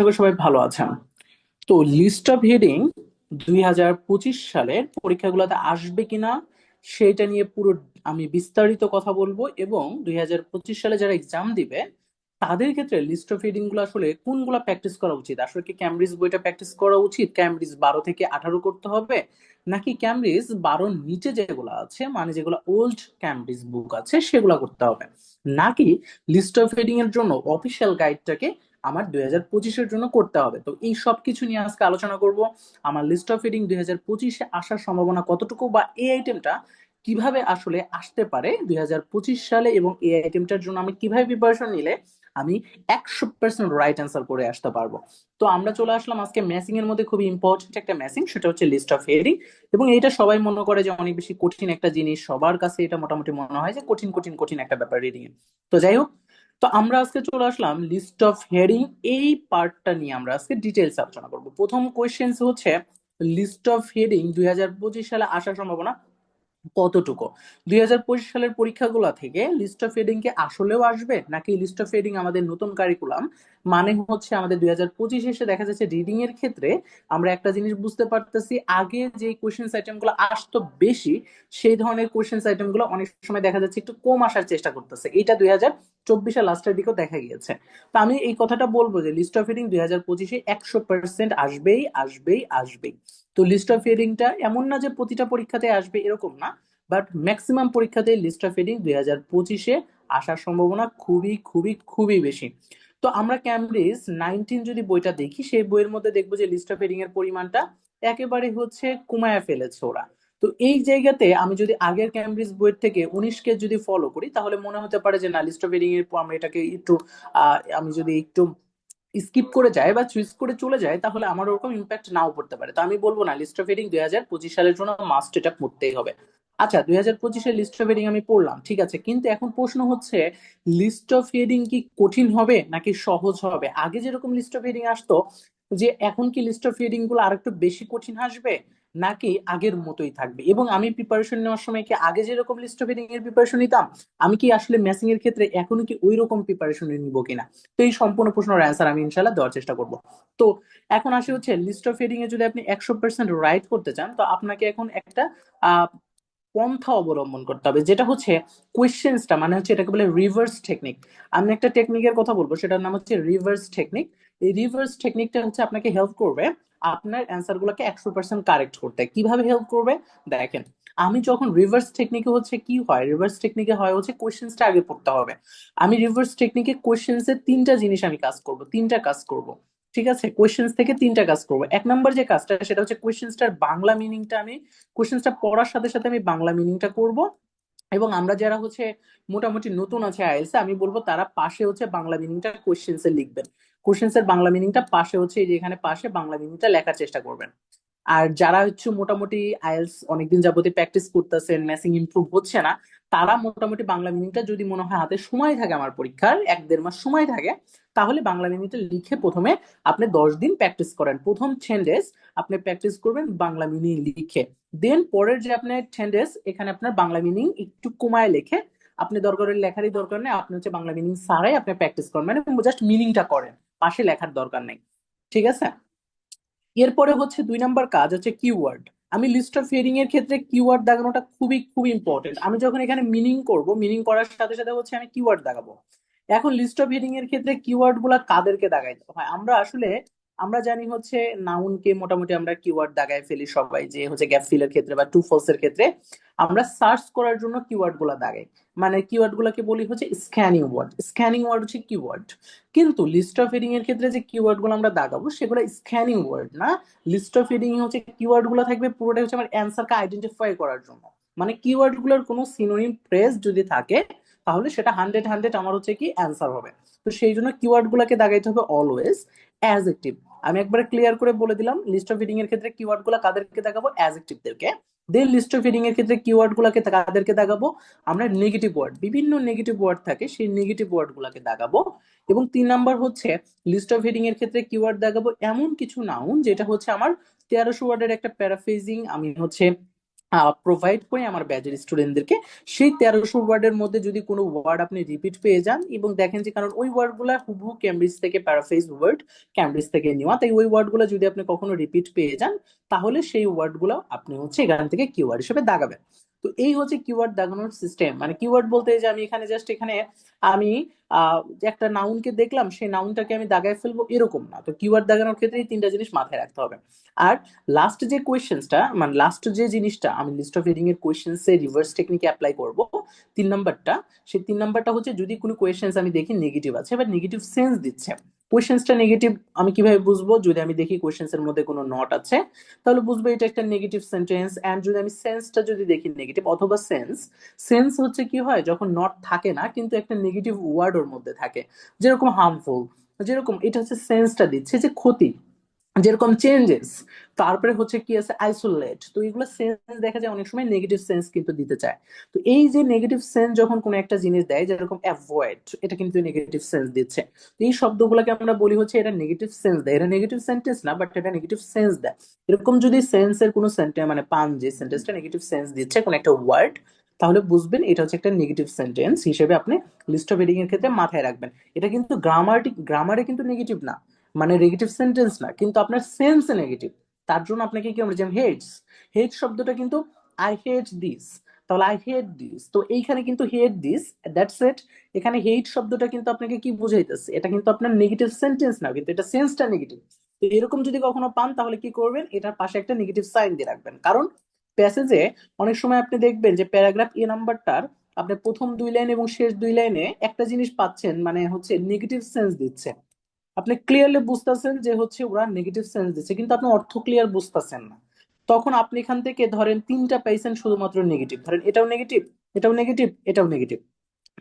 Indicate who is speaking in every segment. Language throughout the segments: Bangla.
Speaker 1: করি সবাই ভালো আছেন। তো লিস্ট অফ হেডিং 2025 সালের পরীক্ষাগুলোতে আসবে কিনা সেটা নিয়ে পুরো আমি বিস্তারিত কথা বলবো, এবং 2025 সালে যারা এক্সাম দিবে তাদের ক্ষেত্রে লিস্ট অফ হেডিং গুলো আসলে কোনগুলা প্র্যাকটিস করা উচিত। আসলে কি ক্যামব্রিজ বইটা প্র্যাকটিস করা উচিত, ক্যামব্রিজ 12 থেকে 18 করতে হবে, নাকি ক্যামব্রিজ 12-র নিচে যেগুলো আছে মানে যেগুলো ওল্ড ক্যামব্রিজ বুক আছে সেগুলো করতে হবে, নাকি লিস্ট অফ হেডিং এর জন্য অফিসিয়াল গাইডটাকে আমার 2025-এর জন্য করতে হবে। তো এই সব কিছু নিয়ে আজকে আলোচনা করব। আমার লিস্ট অফ হেডিং 2025-এ আসার সম্ভাবনা কতটুকু, বা এই আইটেমটা কিভাবে আসলে আসতে পারে 2025 সালে, এবং এই আইটেমটার জন্য আমি কিভাবে প্রিপারেশন নিলে আমি 100% রাইট অ্যান্সার করে আসতে পারবো। তো আমরা চলে আসলাম আজকে ম্যাসিং এর মধ্যে খুবই ইম্পর্টেন্ট একটা ম্যাসিং, সেটা হচ্ছে লিস্ট অফ হেডিং। এবং এটা সবাই মনে করে যে অনেক বেশি কঠিন একটা জিনিস, সবার কাছে এটা মোটামুটি মনে হয় যে কঠিন কঠিন কঠিন একটা ব্যাপার রিডিং এ। তো যাই হোক, তো আমরা আজকে চলে আসলাম লিস্ট অফ হেডিং এই পার্টটা নিয়ে আমরা আজকে ডিটেলস আলোচনা করব। প্রথম কোয়েশ্চেন হচ্ছে লিস্ট অফ হেডিং 2025 সালে আসার সম্ভাবনা কতটুকু। 2025 সালের পরীক্ষাগুলো থেকে লিস্ট অফ হেডিং কে আসলেও আসবে, নাকি লিস্ট অফ হেডিং আমাদের নতুন কারিকুলাম, মানে হচ্ছে আমাদের 2025 এসে দেখা যাচ্ছে রিডিং এর ক্ষেত্রে আমরা একটা জিনিস বুঝতে পারতেছি, আগে যে কোয়েশ্চেন আইটেম গুলো আসতো বেশি সেই ধরনের কোয়েশ্চেন আইটেম গুলো অনেক সময় দেখা যাচ্ছে একটু কম আসার চেষ্টা করতেছে। এটা 2024-এর লাস্টের দিকেও দেখা গিয়েছে। তো আমি এই কথাটা বলবো যে লিস্ট অফ হেডিং 2025-এ 100% আসবেই আসবেই আসবেই। তো লিস্ট অফ হেডিংটা এমন না যে প্রতিটা পরীক্ষাতে আসবে এরকম না, বাট ম্যাক্সিমাম পরীক্ষাতে লিস্ট অফ হেডিং 2025-এ আসার সম্ভাবনা খুবই খুবই খুবই বেশি। তো আমরা ক্যামব্রিজ 19 যদি বইটা দেখি, সেই বইয়ের মধ্যে দেখবো যে লিস্ট অফ হেডিং এর পরিমাণটা একেবারে হচ্ছে কমায়া ফেলেছে ওরা। তো এই জায়গাতে আমি যদি আগের ক্যামব্রিজ বইয়ের থেকে 19-কে যদি ফলো করি তাহলে মনে হতে পারে যে না, লিস্ট অফ হেডিং এর আমরা এটাকে একটু আমি যদি একটু স্কিপ করে যায় বা চুজ করে চলে যায় তাহলে আমার ওরকম ইম্প্যাক্ট নাও পড়তে পারে। তো আমি বলবো না, লিস্ট অফ হেডিং 2025 সালের জন্য মাস্ট এটা পড়তেই হবে। আচ্ছা, 2025-এর লিস্ট অফ হেডিং আমি পড়লাম, ঠিক আছে, কিন্তু এখন প্রশ্ন হচ্ছে লিস্ট অফ হেডিং কি কঠিন হবে নাকি সহজ হবে। আগে যেরকম লিস্ট অফ হেডিং আসতো, যে এখন কি লিস্ট অফ হেডিং গুলো আরেকটু বেশি কঠিন আসবে, নাকি আগের মতোই থাকবে। এবং আমি প্রিপারেশন নেওয়ার সময় কি আগে যেরকম লিস্ট অফ হেডিং এর প্রিপারেশন নিতাম, আমি কি আসলে ম্যাথিং এর ক্ষেত্রে এখনো কি ওই রকম প্রিপারেশন নিব কিনা। তো এই সম্পূর্ণ প্রশ্নের অ্যান্সার আমি ইনশাল্লাহ দেওয়ার চেষ্টা করব। তো এখন আসি হচ্ছে লিস্ট অফ হেডিং এ যদি আপনি 100% রাইট করতে চান, তো আপনাকে এখন একটা আহ পন্থা অবলম্বন করতে হবে, যেটা হচ্ছে কোয়েশ্চেন্সটা মানে হচ্ছে এটাকে বলে রিভার্স টেকনিক। আমি একটা টেকনিকের কথা বলবো, সেটার নাম হচ্ছে রিভার্স টেকনিক। এই রিভার্স টেকনিকটা হচ্ছে আপনাকে হেল্প করবে আপনার অ্যান্সার গুলোকে 100% কারেক্ট করতে। কিভাবে হেল্প করবে দেখেন, আমি যখন রিভার্স টেকনিকে হচ্ছে কি হয়, রিভার্স টেকনিকে হয় হচ্ছে কোয়েশ্চেন্সটা আগে পড়তে হবে। আমি রিভার্স টেকনিকে কোয়েশ্চেন্সের তিনটা জিনিস আমি কাজ করব, তিনটা কাজ করব। ঠিক আছে, কোয়েশ্চেন্স থেকে তিনটা কাজ করব। এক নাম্বার যে কাজটা সেটা হচ্ছে কোয়েশ্চেন্সটার বাংলা মিনিংটা আমি কোয়েশ্চেন্সটা পড়ার সাথে সাথে আমি বাংলা মিনিংটা করব। এবং আমরা যারা হচ্ছে মোটামুটি নতুন আছে আইএলস, আমি বলবো তারা পাশে হচ্ছে বাংলা মিনিংটা কোয়েশ্চেন্স এ লিখবেন। কোয়েশ্চেন্স এর বাংলা মিনিংটা পাশে হচ্ছে এই যে এখানে পাশে বাংলা মিনিংটা লেখার চেষ্টা করবেন। আর যারা হচ্ছে মোটামুটি আইএলস অনেকদিন যাবতীয় প্র্যাকটিস করতেছেন, ম্যাসিং ইমপ্রুভ হচ্ছে না, তারা মোটামুটি বাংলা মিনিংটা যদি মনে হয় হাতে সময় থাকে, আমার পরীক্ষার 1-1.5 মাস সময় থাকে, তাহলে বাংলা মিনিংটা লিখে প্রথমে আপনি 10 দিন প্র্যাকটিস করেন। প্রথম 10 ডেজ আপনি প্র্যাকটিস করবেন বাংলা মিনিং লিখে। দেন পরের যে আপনার 10 ডেজ এখানে আপনার বাংলা মিনিং একটু কমায় লিখে, আপনি দরকারের লেখারই দরকার নেই, আপনি হচ্ছে বাংলা মিনিং ছাড়াই আপনি প্র্যাকটিস করেন, মানে জাস্ট মিনিংটা করেন, পাশে লেখার দরকার নেই। ঠিক আছে। এরপরে হচ্ছে 2 নাম্বার কাজ হচ্ছে কিওয়ার্ড। আমি লিস্ট অফ হেডিং এর ক্ষেত্রে কিওয়ার্ড দাগানোটা খুবই খুবই ইম্পর্টেন্ট। আমি যখন এখানে মিনিং করব, মিনিং করার সাথে সাথে হচ্ছে আমি কিওয়ার্ড দাগাবো। এখন লিস্ট অফ হেডিং এর ক্ষেত্রে কিওয়ার্ড গুলা কাদেরকে দাগাইতে হয়, আমরা আসলে আমরা জানি হচ্ছে নাউনকে মোটামুটি আমরা কিওয়ার্ড দাগায় ফেলি সবাই, যে হচ্ছে গ্যাপ ফিলের ক্ষেত্রে বা টু ফলস এর ক্ষেত্রে আমরা সার্চ করার জন্য কিওয়ার্ড গুলা দাগাই। মানে কিওয়ার্ড গুলাকে বলি হচ্ছে স্ক্যানিং ওয়ার্ড, স্ক্যানিং ওয়ার্ড হচ্ছে কিওয়ার্ড। কিন্তু লিস্ট অফ হেডিং এর ক্ষেত্রে যে কিওয়ার্ড গুলো আমরা দাগাবো সেগুলো স্ক্যানিং ওয়ার্ড না। লিস্ট অফ হেডিং হচ্ছে কিওয়ার্ড গুলো থাকবে পুরোটাই হচ্ছে আমার অ্যান্সারকে আইডেন্টিফাই করার জন্য। মানে কিওয়ার্ড গুলোর কোনো সিনোনিম ফ্রেজ যদি থাকে তাহলে সেটা 100 আমার হচ্ছে কি অ্যান্সার হবে। তো সেই জন্য কিওয়ার্ড গুলোকে দাগাইতে হবে অলওয়েজ অ্যাজেক্টিভ। আমি একবার ক্লিয়ার করে বলে দিলাম, লিস্ট অফ হেডিং এর ক্ষেত্রে কিওয়ার্ড গুলো কাদেরকে দেখাবো, অ্যাজেক্টিভদেরকে। দেন লিস্ট অফ হেডিং এর ক্ষেত্রে কিওয়ার্ড গুলোকে কাদেরকে দেখাবো, আমরা নেগেটিভ ওয়ার্ড, বিভিন্ন নেগেটিভ ওয়ার্ড থাকে সেই নেগেটিভ ওয়ার্ড গুলোকে দেখাবো। এবং 3 নাম্বার হচ্ছে লিস্ট অফ হেডিং এর ক্ষেত্রে কিওয়ার্ড দেখাবো এমন কিছু নাউন যেটা হচ্ছে আমার 1300 ওয়ার্ডের একটা প্যারাফ্রেজিং আমি হচ্ছে প্রোভাইড করি আমার ব্যাচের স্টুডেন্টদেরকে। সেই 1300 ওয়ার্ডের মধ্যে যদি কোনো ওয়ার্ড আপনি রিপিট পেয়ে যান এবং দেখেন যে, কারণ ওই ওয়ার্ড গুলা হুবহু ক্যামব্রিজ থেকে প্যারাফ্রেজ ওয়ার্ড, ক্যামব্রিজ থেকে নেওয়া, তাই ওই ওয়ার্ড গুলা যদি আপনি কখনো রিপিট পেয়ে যান, তাহলে সেই ওয়ার্ড গুলো আপনি হচ্ছে এখান থেকে কিওয়ার্ড হিসেবে দাগাবেন। তো এই হচ্ছে কিওয়ার্ড দাগানোর সিস্টেম। মানে কিওয়ার্ড বলতে এই যে আমি এখানে জাস্ট এখানে আমি যে একটা নাউনকে দেখলাম, সেই নাউনটাকে আমি দাগায় ফেলবো এরকম না। তো কিওয়ার্ড দাগানোর ক্ষেত্রে এই তিনটা জিনিস মাথায় রাখতে হবে। আর লাস্ট যে কোয়েশ্চেন্সটা, মানে লাস্ট যে জিনিসটা আমি লিস্ট অফ রিডিং এর কোয়েশ্চেন্স এ রিভার্স টেকনিকে অ্যাপ্লাই করব, 3 নাম্বারটা, সেই 3 নাম্বারটা হচ্ছে যদি কোনো কোয়েশ্চেন্স আমি দেখি নেগেটিভ আছে বা নেগেটিভ সেন্স দিচ্ছে। কোয়েশ্চেন্সটা নেগেটিভ আমি কিভাবে বুঝবো? যদি আমি দেখি কোয়েশ্চেন্স এর মধ্যে কোনো নট আছে, তাহলে বুঝবো এটা একটা নেগেটিভ সেন্টেন্স। এন্ড যদি আমি সেন্সটা যদি দেখি নেগেটিভ, অথবা সেন্স, সেন্স হচ্ছে কি হয় যখন নট থাকে না কিন্তু একটা নেগেটিভ ওয়ার্ড ওর মধ্যে থাকে, যেরকম হার্মফুল, যেরকম এটা হচ্ছে সেন্সটা দিচ্ছে যে ক্ষতি, যেরকম চেঞ্জেস, তারপরে হচ্ছে কি আছে আইসোলেট। তো এগুলো সেন্স দেখা যায় অনেক সময় নেগেটিভ সেন্স কিন্তু দিতে চায়। তো এই যে নেগেটিভ সেন্স যখন কোনো একটা জিনিস দেয়, যেরকম অ্যাভয়েড, এটা কিন্তু নেগেটিভ সেন্স দিচ্ছে। তো এই শব্দগুলোকে আমরা বলি হচ্ছে এটা নেগেটিভ সেন্স দেয়, এটা নেগেটিভ সেন্টেন্স না, বাট এটা নেগেটিভ সেন্স দেয়। এরকম যদি সেন্সের কোনো সেন্টেন্স মানে পান যে সেন্টেন্সটা নেগেটিভ সেন্স দিচ্ছে কোনো একটা ওয়ার্ড, তাহলে বুঝবেন এটা হচ্ছে একটা নেগেটিভ সেন্টেন্স হিসেবে আপনি লিস্ট অফ হেডিং এর ক্ষেত্রে মাথায় রাখবেন। এটা কিন্তু গ্রামারে কিন্তু নেগেটিভ না, মানে নেগেটিভ সেন্টেন্স না, কিন্তু আপনার সেন্স নেগেটিভ। তার জন্য আপনাকে কি আমরা যেমন হেটস, হেট শব্দটা কিন্তু আই হেট দিস, তাহলে আই হেট দিস, তো এইখানে কিন্তু হেট দিস, দ্যাটস ইট। এখানে হেট শব্দটা কিন্তু আপনাকে কি বুঝাইতেছে? এটা কিন্তু আপনার নেগেটিভ সেন্টেন্স না, কিন্তু এটা সেন্সটা নেগেটিভ। তো এরকম যদি কখনো পান তাহলে কি করবেন, এটার পাশে একটা নেগেটিভ সাইন দিয়ে রাখবেন। কারণ প্যাসেজে অনেক সময় আপনি দেখবেন যে প্যারাগ্রাফ এ নাম্বারটার আপনি প্রথম 2 লাইন এবং শেষ 2 লাইনে একটা জিনিস পাচ্ছেন, মানে হচ্ছে নেগেটিভ সেন্স দিচ্ছে। আপনি ক্লিয়ারলি বুঝতেছেন যে হচ্ছে ওরা নেগেটিভ সেন্স দিচ্ছে, কিন্তু আপনি অর্থ ক্লিয়ার বুঝতেছেন না। তখন আপনি এখান থেকে ধরেন 3টা পাইছেন শুধুমাত্র নেগেটিভ, ধরেন এটাও নেগেটিভ, এটাও নেগেটিভ, এটাও নেগেটিভ।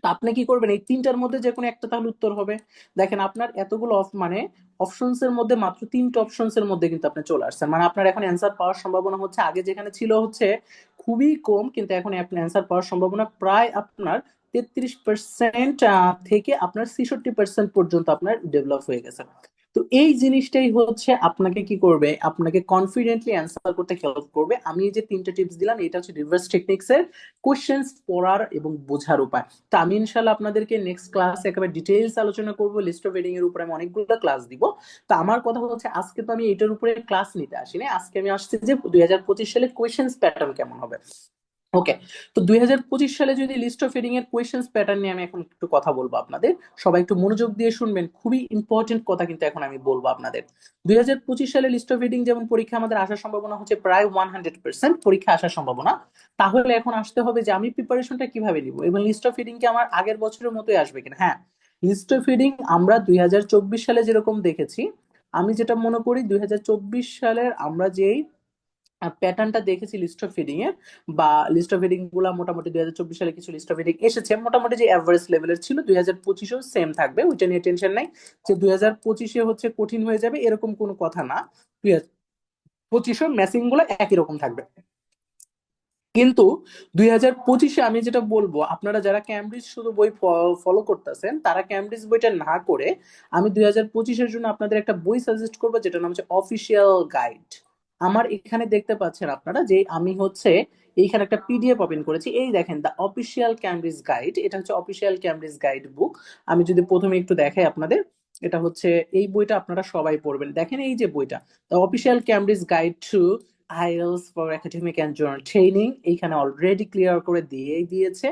Speaker 1: তো আপনি কি করবেন, এই 3টার মধ্যে যে কোনো একটা তাহলে উত্তর হবে। দেখেন আপনার এতগুলো মানে অপশনস এর মধ্যে মাত্র 3টা অপশনস এর মধ্যে কিন্তু আপনি চলে আসছেন, মানে আপনার এখন অ্যান্সার পাওয়ার সম্ভাবনা হচ্ছে আগে যেখানে ছিল হচ্ছে খুবই কম, কিন্তু এখন আপনার অ্যান্সার পাওয়ার সম্ভাবনা প্রায় আপনার 33% থেকে আপনার 66% পর্যন্ত আপনার ডেভেলপ হয়ে গেছে। তো এই জিনিসটাই হচ্ছে আপনাকে কি করবে, আপনাকে কনফিডেন্টলি অ্যান্সার করতে হেল্প করবে। আমি এই যে 3টা টিপস দিলাম, এটা হচ্ছে রিভার্স টেকনিক্স এর কোশ্চেন্স পড়ার এবং বোঝার উপায়। তো আমি ইনশাল্লাহ আপনাদেরকে নেক্সট ক্লাসে একেবারে ডিটেইলস আলোচনা করব লিস্ট অফ হেডিং এর উপরে, আমি অনেকগুলো ক্লাস দিব। তো আমার কথা হচ্ছে আজকে তো আমি এটার উপরে ক্লাস নিতে আসিনি, আজকে আমি আসছি যে 2025 সালে কোয়েশ্চেন্স প্যাটার্ন কেমন হবে। ওকে। তো 2025 সালে যদি লিস্ট অফ হেডিং এর কোয়েশ্চেন্স প্যাটার্ন নিয়ে আমি এখন একটু কথা বলবো আপনাদের, সবাই একটু মনোযোগ দিয়ে শুনবেন, খুবই ইম্পর্টেন্ট কথা কিন্তু এখন আমি বলবো আপনাদের। 2025 সালে লিস্ট অফ হেডিং যেমন পরীক্ষা আমাদের আসার সম্ভাবনা হচ্ছে প্রায় 100% পরীক্ষা আসার সম্ভাবনা। তাহলে এখন আসতে হবে যে আমি প্রিপারেশনটা কিভাবে নিব এবং লিস্ট অফ হেডিং কি আমার আগের বছরের মতোই আসবে কিনা। হ্যাঁ, লিস্ট অফ হেডিং আমরা 2024 সালে যেরকম দেখেছি, আমি যেটা মনে করি 2024 সালের আমরা যেই প্যাটার্নটা দেখেছি লিস্ট অফ ফিডিং এর, বা লিস্ট অফ ফিডিং গুলা মোটামুটি 2024 সালে কিছু লিস্ট অফ ফিডিং এসেছে মোটামুটি যে অ্যাভারেজ লেভেলের ছিল, 2025-এও সেম থাকবে, ওইটা নিয়ে টেনশন নাই। যে 2025-এ হচ্ছে কঠিন হয়ে যাবে এরকম কোনো কথা না, 2025-এও ম্যাচিং গুলো একই রকম থাকবে। কিন্তু 2025-এ আমি যেটা বলবো, আপনারা যারা ক্যামব্রিজ শুধু বই ফলো করতেছেন তারা ক্যামব্রিজ বইটা না করে আমি 2025-এর জন্য আপনাদের একটা বই সাজেস্ট করবো, যেটার নাম হচ্ছে অফিসিয়াল গাইড। আমার এখানে দেখতে পাচ্ছেন আপনারা যে আমি হচ্ছে এইখানে একটা পিডিএফ ওপেন করেছি, এই দেখেন দ্য অফিসিয়াল ক্যামব্রিজ গাইড, এটা হচ্ছে অফিসিয়াল ক্যামব্রিজ গাইড বুক। আমি যদি প্রথমে একটু দেখাই আপনাদের, এটা হচ্ছে এই বইটা আপনারা সবাই পড়বেন। দেখেন এই যে বইটা, the official Cambridge guide to IELTS for academic and zonal training, এইখানে অলরেডি ক্লিয়ার করে দিয়েই দিয়েছে।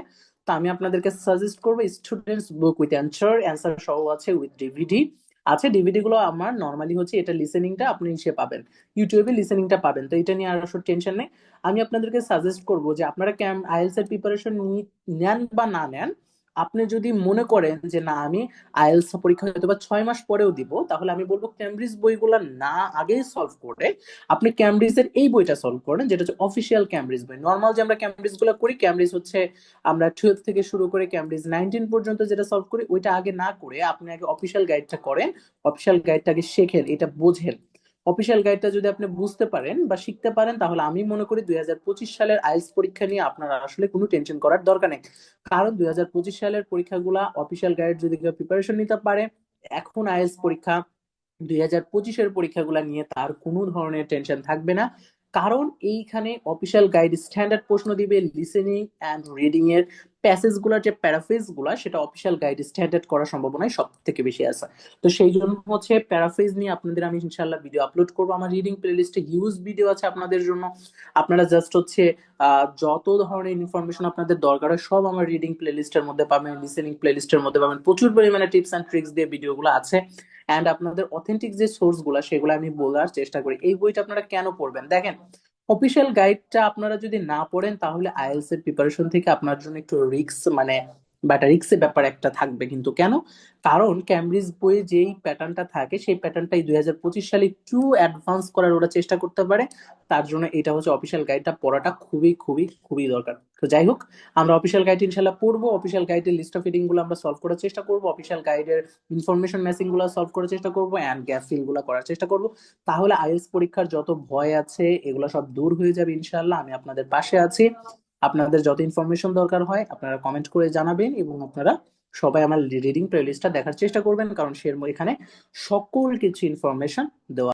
Speaker 1: তো আমি আপনাদেরকে সাজেস্ট করবো students book with answer, answer সহ আছে, উইথ ডিভিডি আছে। ডিভিডি গুলো আমার নর্মালি হচ্ছে এটা লিসেনিংটা আপনি সে পাবেন, ইউটিউবে লিসেনিংটা পাবেন, তো এটা নিয়ে আর আসলে টেনশন নেই। আমি আপনাদেরকে সাজেস্ট করবো যে আপনারা আইএলস এর প্রিপারেশন নেন বা না নেন, আপনি যদি মনে করেন যে না আমি আইএলস পরীক্ষা হয়তো বা 6 মাস পরেও দিব, তাহলে আমি বলবো ক্যামব্রিজ বইগুলা না আগেই সলভ করে আপনি ক্যামব্রিজের এই বইটা সলভ করেন, যেটা হচ্ছে অফিসিয়াল ক্যামব্রিজ বই। নর্মাল যে আমরা ক্যামব্রিজ গুলো করি, ক্যামব্রিজ হচ্ছে আমরা 12 থেকে শুরু করে ক্যামব্রিজ 19 পর্যন্ত যেটা সলভ করি, ওইটা আগে না করে আপনি আগে অফিসিয়াল গাইডটা করেন, অফিসিয়াল গাইডটা আগে শেখেন, এটা বোঝেন। অফিসিয়াল গাইডটা যদি আপনি বুঝতে পারেন বা শিখতে পারেন, তাহলে আমি মনে করি 2025 সালের আইএলটিএস পরীক্ষা নিয়ে আপনার আসলে কোনো টেনশন করার দরকার নেই। কারণ 2025 সালের পরীক্ষাগুলা অফিসিয়াল গাইড যদি কেউ প্রিপারেশন নিতে পারে, এখন আইএলটিএস পরীক্ষা 2025-এর পরীক্ষাগুলো নিয়ে তার কোনো ধরনের টেনশন থাকবে না। কারণ এইখানে অফিসিয়াল গাইড স্ট্যান্ডার্ড প্রশ্ন দিবে, লিসেনিং অ্যান্ড রিডিং এর প্যাসেজ গুলা, যে প্যারাফ্রেজ গুলা, সেটা অফিসিয়াল গাইড স্ট্যান্ডার্ড করার সম্ভাবনাই সব থেকে বেশি আছে। তো সেই জন্য হচ্ছে প্যারাফ্রেজ নিয়ে আপনাদের আমি ইনশাল্লাহ ভিডিও আপলোড করবো। আমার রিডিং প্লেলিস্টে হিউজ ভিডিও আছে আপনাদের জন্য। আপনারা জাস্ট হচ্ছে যত ধরনের ইনফরমেশন আপনাদের দরকার হয় সব আমার রিডিং প্লেলিস্টের মধ্যে পাবেন, লিসেনিং প্লেলিস্টের মধ্যে পাবেন। প্রচুর পরিমাণে টিপস অ্যান্ড ট্রিক্স দিয়ে ভিডিওগুলো আছে। অ্যান্ড আপনাদের অথেন্টিক যে সোর্স গুলা সেগুলো আমি বলার চেষ্টা করি। এই বইটা আপনারা কেন পড়বেন দেখেন, অফিসিয়াল গাইডটা আপনারা যদি না পড়েন তাহলে আইএলটিএস এর প্রিপারেশন থেকে আপনার জন্য একটু রিস্ক, মানে বাটা রিস্কের ব্যাপার একটা থাকবে। কিন্তু কেন? কারণ ক্যামব্রিজ বইয়ে যেই প্যাটার্নটা থাকে সেই প্যাটার্নটাই 2025 সালে একটু অ্যাডভান্স করার ওরা চেষ্টা করতে পারে। তার জন্য এটা হচ্ছে অফিসিয়াল গাইডটা পড়াটা খুবই খুবই খুবই দরকার। তো যাই হোক, আমরা অফিসিয়াল গাইড ইনশাল্লাহ পড়বো। অফিসিয়াল গাইডের লিস্ট অফ হিডিং গুলো আমরা সলভ করার চেষ্টা করবো, অফিসিয়াল গাইডের ইনফরমেশন ম্যাচিং গুলো সলভ করার চেষ্টা করবো, অ্যান্ড গ্যাপ ফিল গুলো করার চেষ্টা করবো। তাহলে আইএলটিএস পরীক্ষার যত ভয় আছে এগুলো সব দূর হয়ে যাবে ইনশাল্লাহ। আমি আপনাদের পাশে আছি। আপনাদের যত ইনফরমেশন দরকার হয় আপনারা কমেন্ট করে জানাবেন, এবং আপনারা সবাই আমার রিডিং প্লেলিস্টটা দেখার চেষ্টা করবেন, কারণ এখানে সকল কিছু ইনফরমেশন দেওয়া